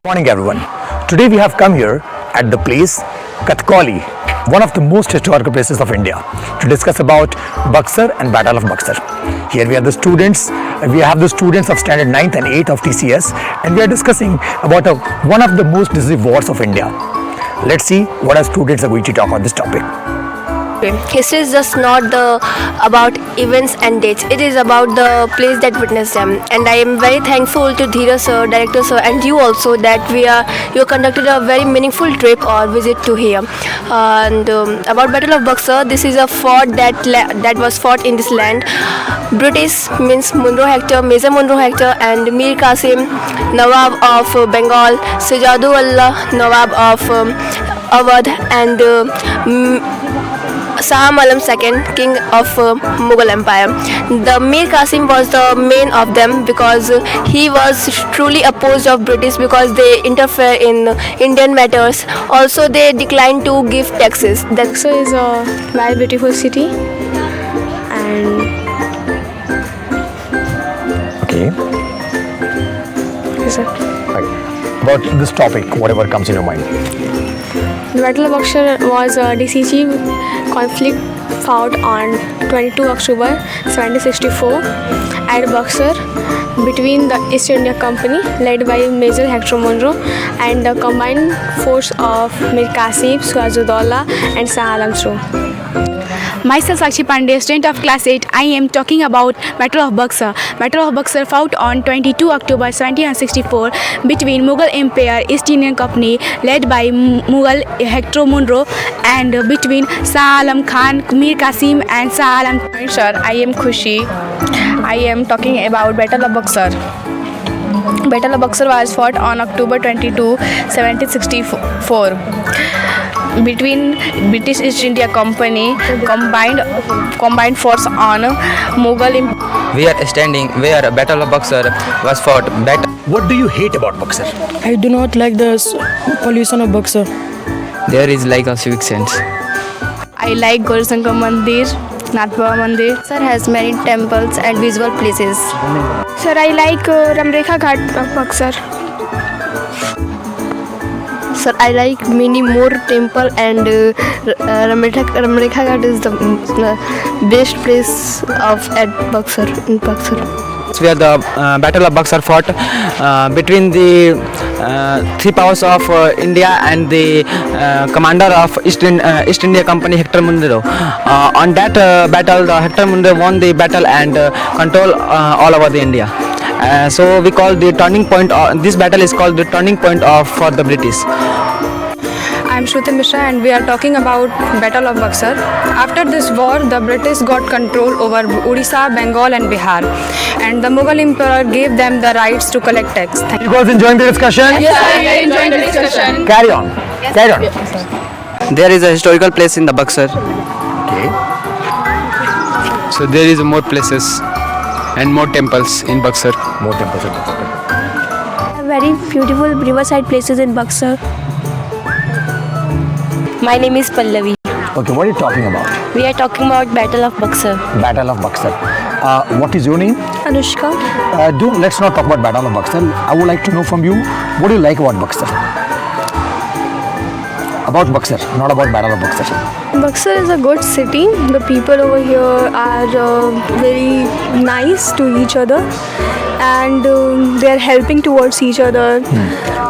Morning everyone. Today we have come here at the place Kathkoli, one of the most historical places of India, to discuss about Buxar and Battle of Buxar. Here we have the students of standard 9th and 8th of TCS, and we are discussing about one of the most decisive wars of India. Let's see what our students are going to talk on this topic. History is just not about events and dates. It is about the place that witnessed them. And I am very thankful to Dheeraj sir, director sir, and you also that you conducted a very meaningful trip or visit to here. And about Battle of Buxar, this is a fort that was fought in this land. British means Munro Hector, Major Munro Hector, and Mir Qasim, Nawab of Bengal, Sijadullah, Nawab of Awadh, and Shah Alam II, king of Mughal Empire. The Mir Qasim was the main of them because he was truly opposed of British because they interfere in Indian matters. Also, they declined to give taxes. Buxar is a very beautiful city, and Okay. yes, sir. Right. About this topic, whatever comes in your mind. The Battle of Buxar was a decisive conflict fought on 22 October 1764 at Buxar between the East India Company led by Major Hector Munro and the combined force of Mir Qasim, Sirajuddaula and Shah Alam II. Myself Sakshi Pandey, student of class 8. I am talking about Battle of Buxar. Battle of Buxar fought on 22 October 1764 between Mughal Empire, East Indian Company led by Mughal Hector Munro and between Shah Alam Khan, Mir Qasim and Shah Alam. Sir, I am Khushi. I am talking about Battle of Buxar. Battle of Buxar was fought on October 22, 1764 between British East India Company combined force on Mughal Empire. We are standing where Battle of Buxar was fought. What do you hate about Buxar? I do not like the pollution of Buxar. There is like a civic sense. I like Gaurasankar Mandir, Nath Baba Mandir. Sir has many temples and visual places. Sir, I like Ramrekha Ghat of Buxar. Sir, I like many more temple and Ramrekha Ghat is the best place at Buxar, in Buxar. Where the Battle of Buxar fought between the three powers of India and the commander of East India Company, Hector Munro. On that battle, Hector Munro won the battle and control all over the India. So we call the turning point. This battle is called the turning point for the British. I am Shruti Mishra and we are talking about Battle of Buxar. After this war, the British got control over Odisha, Bengal and Bihar, and the Mughal Emperor gave them the rights to collect tax. You guys enjoying the discussion? Yes, I am enjoying the discussion. Carry on. Carry on. There is a historical place in the Buxar. Okay. So there is more places and more temples in Buxar. More temples in Buxar. Very beautiful riverside places in Buxar. My name is Pallavi. Okay, what are you talking about? We are talking about Battle of Buxar. Battle of Buxar. What is your name? Anushka. Let's not talk about Battle of Buxar. I would like to know from you, what do you like about Buxar? About Buxar, not about Battle of Buxar. Buxar is a good city. The people over here are very nice to each other and they are helping towards each other.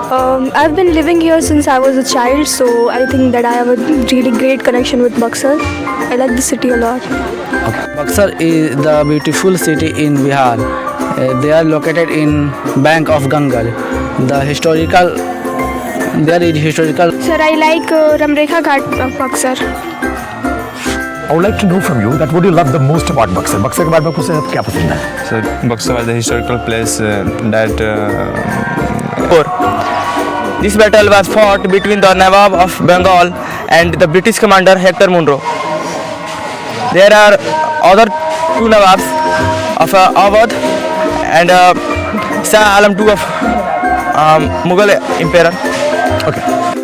I've been living here since I was a child, so I think that I have a really great connection with Buxar. I like the city a lot. Buxar is the beautiful city in Bihar. They are located in bank of Gangal. There is historical. Sir, I like Ramrekha Ghat of Buxar. I would like to know from you that what do you love the most about Buxar? Buxar के बारे में आपको सबसे क्या पसंद है? So Buxar was the historical place that. This battle was fought between the Nawab of Bengal and the British commander Hector Munro. There are other two Nawabs of Awadh and Shah Alam II of Mughal Emperor. Okay.